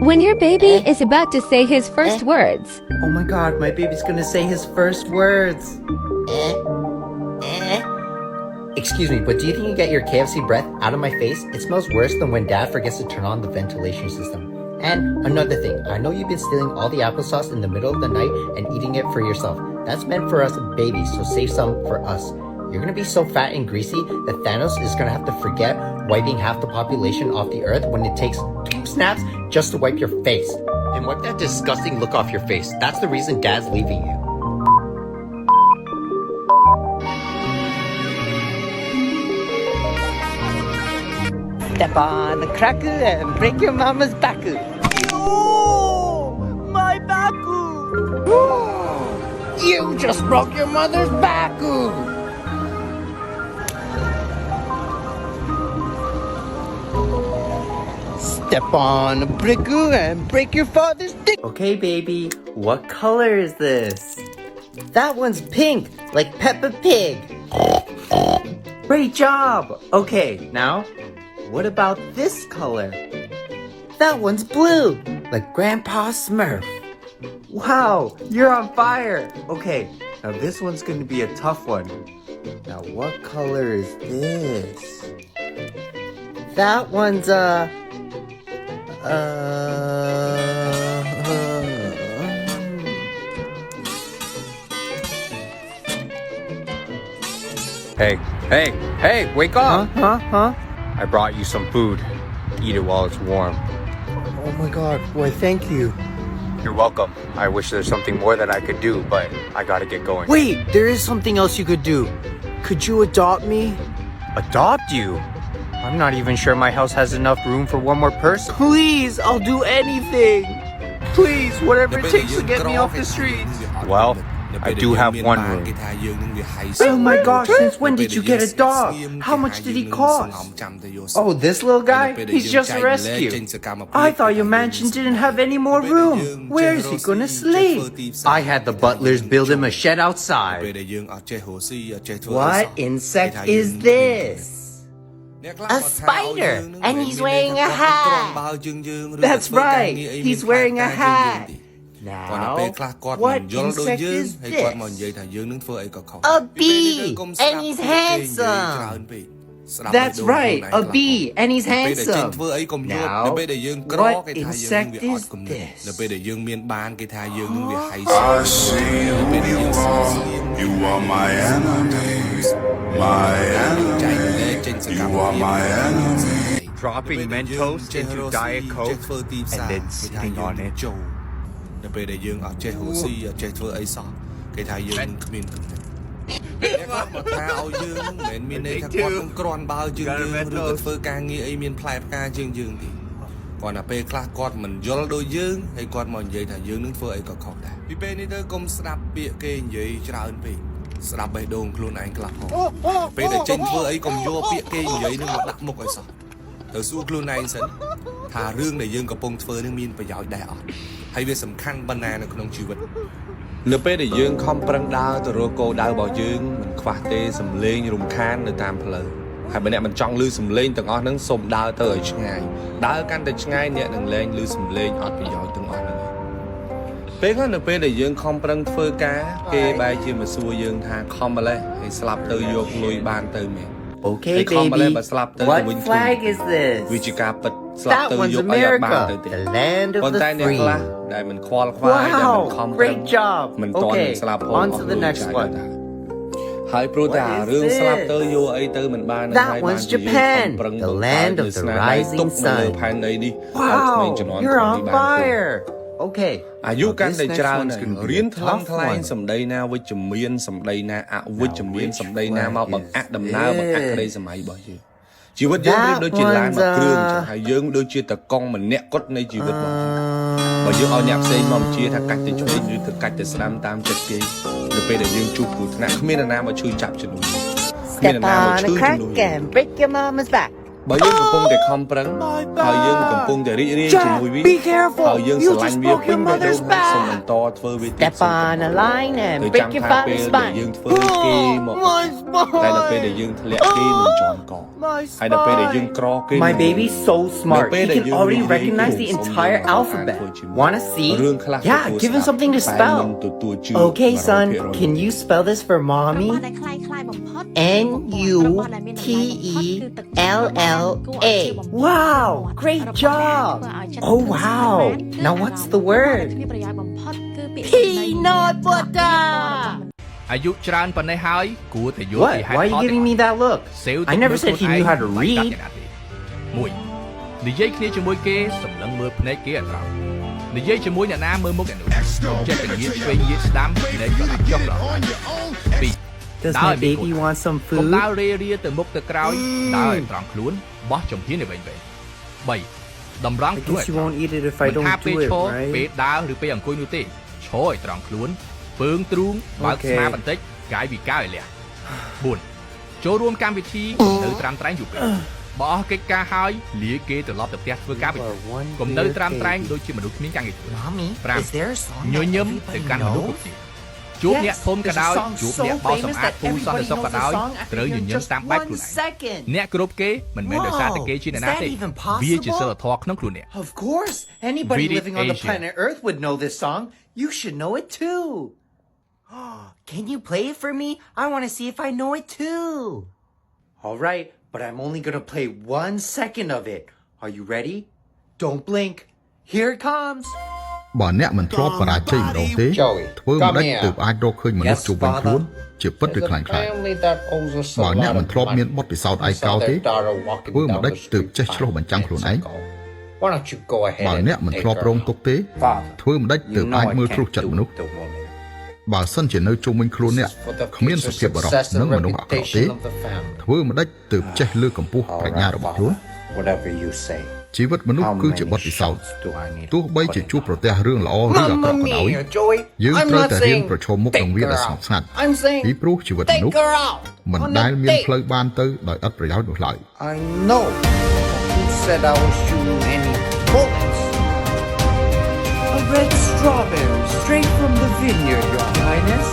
When your baby is about to say his first words. Oh my god, my baby's gonna say his first words. Excuse me, but do you think you get your KFC breath out of my face? It smells worse than when dad forgets to turn on the ventilation system. And another thing, I know you've been stealing all the applesauce in the middle of the night and eating it for yourself. That's meant for us babies, so save some for us. You're gonna be so fat and greasy that Thanos is gonna have to forget wiping half the population off the earth when it takes 2 snaps just to wipe your face. And wipe that disgusting look off your face. That's the reason dad's leaving you. Step on the cracker and break your mama's back. Oh, my back. You just broke your mother's back. Step on a brick and break your father's dick. Okay, baby, what color is this? That one's pink, like Peppa Pig. Great job. Okay, now, what about this color? That one's blue, like Grandpa Smurf. Wow, you're on fire. Okay, now this one's gonna be a tough one. Now, what color is this? That one's, Hey, wake up! Huh? I brought you some food. Eat it while it's warm. Oh my god, why thank you. You're welcome. I wish there's something more that I could do, but I gotta get going. Wait, there is something else you could do. Could you adopt me? Adopt you? I'm not even sure my house has enough room for one more person. Please, I'll do anything. Please, whatever it takes to get me off the streets. Well, I do have one room. Oh my gosh, since when did you get a dog? How much did he cost? Oh, this little guy? He's just a rescue. I thought your mansion didn't have any more room. Where is he gonna sleep? I had the butlers build him a shed outside. What insect is this? A spider, and he's wearing a hat. That's right, he's wearing a hat. Now, what insect is this? A bee, and he's handsome. That's right, a bee, and he's handsome. Now, what insect is this? I see who you are my enemy, my enemy, you are my enemy. Dropping Mentos into Diet Coke and then sitting on it. នៅពេលដែលយើងអត់ចេះរស់ស៊ីអត់ចេះធ្វើអីសោះគេថាយើងគ្មានគំនិតអ្នកគាត់មកថាឲ្យយើងមិនមែនមានន័យថាគាត់នឹងក្រាន់បើយើងឬក៏ធ្វើការងារអីមានផ្លែផ្កាជាងយើងទេគាត់ថាពេលខ្លះគាត់មិនយល់ដូចយើងហើយគាត់មកនិយាយថាយើងនឹងធ្វើអីក៏ខុសដែរពីពេលនេះទៅកុំស្ដាប់ពាក្យគេនិយាយច្រើនពេកស្ដាប់បេះដូងខ្លួនឯងខ្លះផងពេលដែលចេញធ្វើអីកុំយកពាក្យគេនិយាយនឹងមកដាក់មុខឲ្យសោះទៅសួរខ្លួនឯងសិនថារឿងដែលយើងកំពុងធ្វើនឹងមានប្រយោជន៍ដែរអត់ហើយវាសំខាន់ប៉ុណ្ណានៅក្នុងជីវិតនៅពេលដែលយើងខំប្រឹងដើរទៅរកគោលដៅរបស់យើងមិនខ្វះទេសំឡេងរំខាននៅតាមផ្លូវហើយបើអ្នកមិនចង់ឮសំឡេងទាំងអស់ហ្នឹងសូមដើរទៅឲ្យឆ្ងាយដើរកាន់តែឆ្ងាយអ្នកនឹងលែងឮសំឡេងអត់ប្រយោជន៍ទាំងអស់ហ្នឹងពេលខ្លះនៅពេលដែលយើងខំប្រឹងធ្វើការគេបែរជាមកសួរយើងថាខំម្លេះហើយស្លាប់ទៅយកលុយបានទៅមែន Okay, baby, what flag is this? វាជាការពិតស្លាប់ទៅយកអីអត់បានទៅទេ the land of the free. ដែលមិនខ្វល់ខ្វាយដែលមិនខំ great job. មិនតន់ Okay, ស្លាប់ on to the next one. ហើយព្រោះតែរឿងស្លាប់ទៅយកអីទៅមិនបាន That one's Japan, the land of the rising sun. ផែនដីនេះ Wow, you're on fire. Okay. អាយុកាន់តែច្រើនរៀនថ្លឹងថ្លែងសម្ដីណាវិជ្ជមានសម្ដីណាអវិជ្ជមានសម្ដីណាមកបង្អាក់ដំណើរបង្អាក់ក្តីសម័យរបស់យើងជីវិតយើងប្រៀបដូចជាឡានមួយគ្រឿងចឹងហើយយើងដូចជាតកង់ម្នាក់គត់នៃជីវិតរបស់យើងបើយើងឲ្យអ្នកផ្សេងមកបញ្ជាថាកាច់ទៅឆ្វេងឬទៅកាច់ទៅស្ដាំតាមចិត្តគេនៅពេលដែលយើងជួបគ្រោះថ្នាក់គ្មាននរណាមកជួយចាប់ជំនួសគ្មាននរណាមកជួយជំនួស and break your mama's back. បើយើងកំពុងតែខំប្រឹងហើយយើងកំពុងតែរីករាយជាមួយវា Be careful. ហើយយើង You ស្រឡាញ់ just វា broke ពេញ your បេះដូង mother's ហើយសូម back. បន្តធ្វើវាទៀត Step on a line and ទៅ break ចាំ your ថាពេល father's ដែលយើង spine. ធ្វើគេមក My spine. តែដល់ពេលដែលយើងធ្លាក់គេនឹងជាន់ក My ហើយដល់ពេលដែលយើង spine. ក្រគេ My baby's so smart. Heនៅពេលដែល can យើង already និយាយ recognize the ទៅ entire សូម alphabet. ធ្វើជាមួយ Wanna see? រឿងខ្លះ Yeah, ទទួល give him ស្ដាប់ something to តែ spell. មិនទទួលជឿ Okay, son, 100% can you spell this for របស់ mommy? ដែលคล้ายៗបំផុត N U T E L L A. Wow, great job. Oh wow. Now what's the word? មានប្រយោជន៍បំផុតគឺពាក្យ Peanut butter. អាយុច្រើនប៉ុណ្ណេះហើយគួរតែយល់ What? ពីហេតុ Why are ផល you giving me that look? សេវ I never said he knew how to read. 1និយាយគ្នាជាមួយគេសម្លឹងមើលភ្នែកគេឲ្យត្រង់និយាយជាមួយអ្នកណាមើលមុខអ្នកនោះចេះតែនិយាយឆ្វេងនិយាយស្ដាំភ្នែកក៏ដាក់ចុះដល់2 Does my baby want some កុំ food? ដើររេរាទៅមុខទៅក្រោយដើរឲ្យត្រង់ខ្លួនបោះចំហៀនទៅវិញ3តម្រង់ I ខ្លួន guess you won't eat it if I មិនថា don't ពេល do it, ឈរ right? ពេលដើរឬពេលអង្គុយនោះទេឈរឲ្យត្រង់ខ្លួនពើងទ្រូងបើក Okay. ស្មាបន្តិចកាយវិការឲ្យលះ4ចូលរួមកម្មវិធីនៅត្រាំត្រែងយូរពេកបើអស់កិច្ចការហើយលាគេត្រឡប់ទៅផ្ទះធ្វើការវិញកុំនៅត្រាំត្រែងដូចជាមនុស្សគ្មានការងារធ្វើ Mommy, Pram. is there a song ញ that ញឹម everybody ទៅកាន់មនុស្សគ្រប់ knows? គ្នាជួបអ្នកធំក៏ដោយ There's a song ជួប so អ្នកបោស famous សម្អាត that ពូសន្តិ everybody សុខក៏ knows ដោយ the song after ត្រូវញ hearing ញឹម just តាមបែប one ខ្លួនឯង second. អ្នកគ្រប់គេមិនមែនដោយសារតែគេជាអ្នកណា Is that ទេ even វាជាសិល possible? ធម៌ក្នុងខ្លួនអ្នក Of course, anybody Read it living on the Asian. planet Earth would know this song. You should know it too. Can you play it for me? I want to see if I know it too. All right, but I'm only going to play 1 second of it. Are you ready? Don't blink. Here it comes. បើអ្នកមិនធ្លាប់បរាជ័យម្ដងទេ Joey, ធ្វើមិន come ដេច here. ទើបអាចរកឃើញមនុស្ស Yes, ជុំវិញ father. ខ្លួនជាពិតឬ There's ខ្លាំង a ខ្លាច family that owes us a បើអ្នក lot មិន of ធ្លាប់មាន money. បទពិសោធន៍ឯ We កោ saw ទេ their daughter walking ធ្វើមិន down ដេច the ទើប street ចេះឆ្លុះបញ្ចាំងខ្លួនឯង 5 minutes ago. Why don't you go ahead បើ and អ្នកមិន take ធ្លាប់ her រង out? ទុកទេ Father, ធ្វើមិនដេចទើ you ប know អាច I មើលគ្រោះ can't ចិត្ត do មនុស្ស the woman. បើសិនជានៅជុំវិញខ្លួនអ្នក This is for the គ្មានសុ future ភាពបរិសុទ្ធ success និង and មនុស្សអាក្រក់ទេ reputation of the family. ធ្វើមិនដេចទើបចេះលើកកម្ពស់ All ប្រាជ្ញា right, របស់ខ្លួន father. Whatever you say. ជីវិតមនុស្ស How គឺជាបទ many ពិសោធន៍ shots do I need ទោះបី to ជា put ជួប in ប្រទះរឿងល្អឬអាក្រក់ Mamma ក៏ដោយ mia, Joey. យើង I'm ត្រូវ not តែរៀន saying ប្រឈមមុខនឹង take វា her ដោយស្ងប់ out. ស្ងាត់ I'm saying ពីព្រោះជីវិត take មនុស្ស her out មិន on ដែល a មាន date. ផ្លូវបានទៅដោយឥតប្រយោជន៍នោះឡើយ I know. Who said I was shooting any bullets? A red strawberry straight from the vineyard, Your Highness.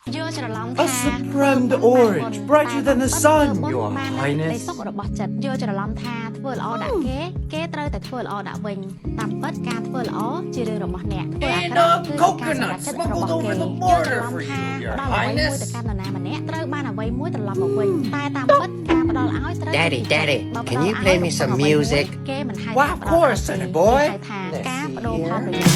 A supreme orange, brighter than the sun, Your នៃ Highness. សុខរបស់ចិត្តយកច្រឡំថាធ្វើល្អដាក់គេគេត្រូវតែធ្វើល្អដាក់វិញតាមពិតការធ្វើល្អជារឿងរបស់អ្នកធ្វើអាក្រក់គឺការសម្រេចចិត្តរបស់គេយកច្រឡំថាផ្ដល់អ្វីមួយទៅកាន់នរណាម្នាក់ត្រូវបានអ្វីមួយត្រឡប់មកវិញតែតាមពិតការផ្ដល់ឲ្យត្រូវ Daddy, Daddy, can you play me some music? គេមិនហៅ Why, of course, sonny boy. ហៅថាការបដូរផលប្រយោជន៍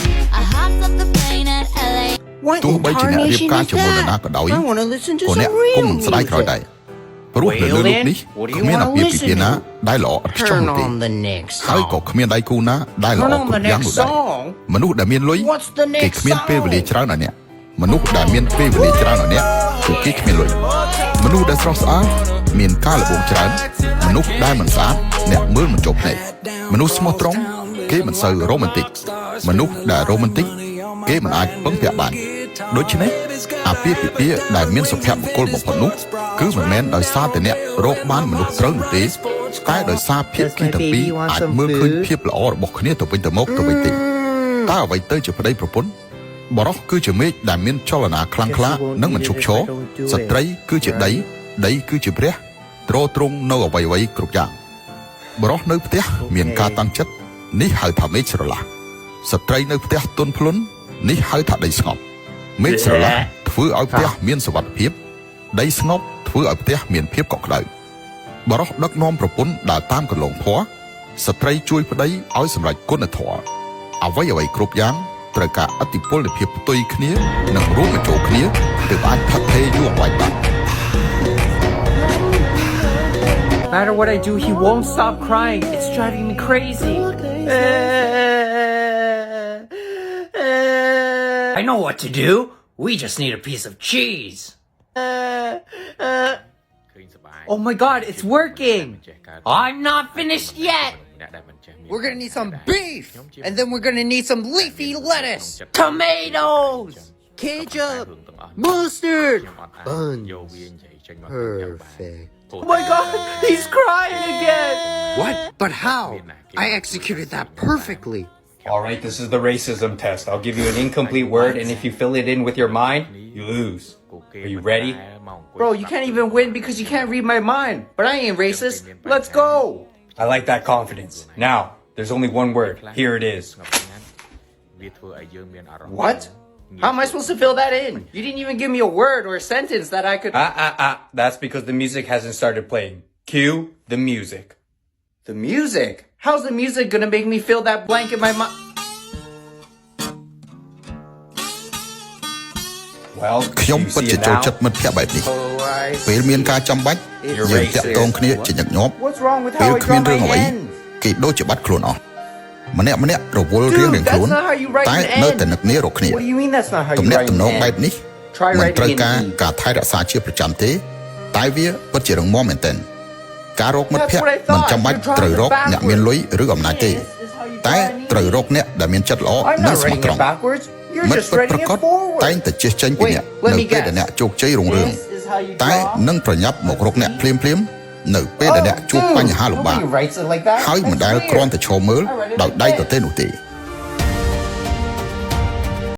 What ទោះបីជាអ្នករៀប incarnation ការ is ជាមួយនរណា that? ក៏ដោយ I want to listen to ក៏អ្នក some គុំ real មិនស្ដាយក្រោយ music. ដែរព្រោះនៅលើលោកនេះ What do you គ្មានអា wanna ពាហ៍ពិ listen ពាហ៍ណា to? ដែលល្អឥតខ្ចោះ Turn នោះទេ on the next ហើយក៏ song. គ្មានដៃគូណាដែលល្អ Turn on គ្រប់ the យ៉ាង next នោះដែរ song. មនុស្សដែលមានលុយ What's the គេ next គ្មានពេលវេលា song? ច្រើនណាស់អ្នកមនុស្សដែលមានពេលវេលាច្រើនណាស់អ្នកពួកគេគ្មានលុយមនុស្សដែលស្រស់ស្អាតមានការល្បងច្រើនមនុស្សដែលមិនស្អាតអ្នកមើលមិនចូលភ្នែកមនុស្សស្មោះត្រង់គេមិនសូវរ៉ូមែនទិកមនុស្សដែលរ៉ូមែនទិកគេមិនអាចពឹងពាក់បានដូច្នេះអាពាហ៍ពិពាហ៍ដែលមានសុភមង្គលបំផុតនោះគឺមិនមែនដោយសារតែអ្នករកបានមនុស្សត្រូវនោះទេតែដោយសារភាពគីទាំងពីរអាចមើលឃើញភាពល្អរបស់គ្នាទៅវិញទៅមកទៅវិញទេតើអ្វីទៅជាប្តីប្រពន្ធបរោះគឺជាមេឃដែលមានចលនាខ្លាំងក្លានិងមិនឈប់ឈរស្ត្រីគឺជាដីដីគឺជាព្រះទ្រទ្រង់នៅអ្វីៗគ្រប់យ៉ាងបរោះនៅផ្ទះមានការតាំងចិត្តនេះហៅថាមេឃស្រឡះស្ត្រីនៅផ្ទះទន់ភ្លន់នេះហៅថាដីស្ងប់មេឃស្រឡះធ្វើឲ្យផ្ទះមានសុវត្ថិភាពដីស្ងប់ធ្វើឲ្យផ្ទះមានភាពកក់ក្ដៅបរោះដឹកនាំប្រពន្ធដើរតាមកន្លងធម៌ស្ត្រីជួយប្តីឲ្យសម្រេចគុណធម៌អ្វីគ្រប់យ៉ាងត្រូវការឥទ្ធិពលនៃភាពផ្ទុយគ្នានិងរួមបញ្ចូលគ្នាទើបអាចថិតថេរយូរអង្វែងបាន No matter what I do, he won't stop crying. It's driving me crazy. I know what to do. We just need a piece of cheese. Oh my god, it's working. I'm not finished yet. We're gonna need some beef, and then we're gonna need some leafy lettuce. Tomatoes. Ketchup! Mustard! Buns! Perfect. Oh my god, he's crying again! What? But how? I executed that perfectly. Alright, this is the racism test. I'll give you an incomplete word, and if you fill it in with your mind, you lose. Are you ready? Bro, you can't even win because you can't read my mind. But I ain't racist. Let's go! I like that confidence. Now, there's only one word. Here it is. What? How am I supposed to fill that in? You didn't even give me a word or a sentence that I could... That's because the music hasn't started playing. Cue the music. The music? How's the music gonna make me fill that blank in my mind? Well, ខ្ញុំ you ពិត see ជា it ចូល now? ចិត្តមិត្តភក្តិបែបនេះ Oh, I ពេលមានការចាំបាច់ You're យើងតាក់ racist. ទងគ្នាជាញឹកញាប់ What's wrong with ពេល how I គ្មាន draw រឿង my អ្វី end? គេដូចជាបាត់ខ្លួនអស់ម្នាក់ម្នាក់រវល់រៀងរៀងខ្លួន that's not how you write តែ an នៅ end. តែនឹកនារកគ្នា What do you mean that's not how ទំ you នាក់ write ទំនង an បែប end? នេះ Try មិន writing ត្រូវ an ការ E. ការថែរក្សាជាប្រចាំទេតែវាពិតជារឹងមាំមែនទែនការរកមិត្តភក្តិ That's what I thought. មិនចាំបាច់ You're drawing ត្រូវរក it អ្នកមានលុយឬអំណាចទេ This is how you តែ draw an E. ត្រូវរកអ្នកដែលមានចិត្តល្អ I'm និង not ស្មោះ writing ត្រ it ង់ backwards. You're មិត្ត just ពិត writing ប្រាកដ it forward. តែងតែចេះចេញពី Wait, អ្នក let នៅ me ពេល guess. ដែលអ្នកជោគជ័យរុងរឿង This is how you តែ draw. នឹងប្រញាប់មករកអ្នកភ្លាមៗនៅពេលដែលអ្នកជួបបញ្ហាលំបាក Nobody writes it like that. ហើយ I មិនដែល swear. គ្រាន់តែឈរមើលដោយដៃទទេនោះទេ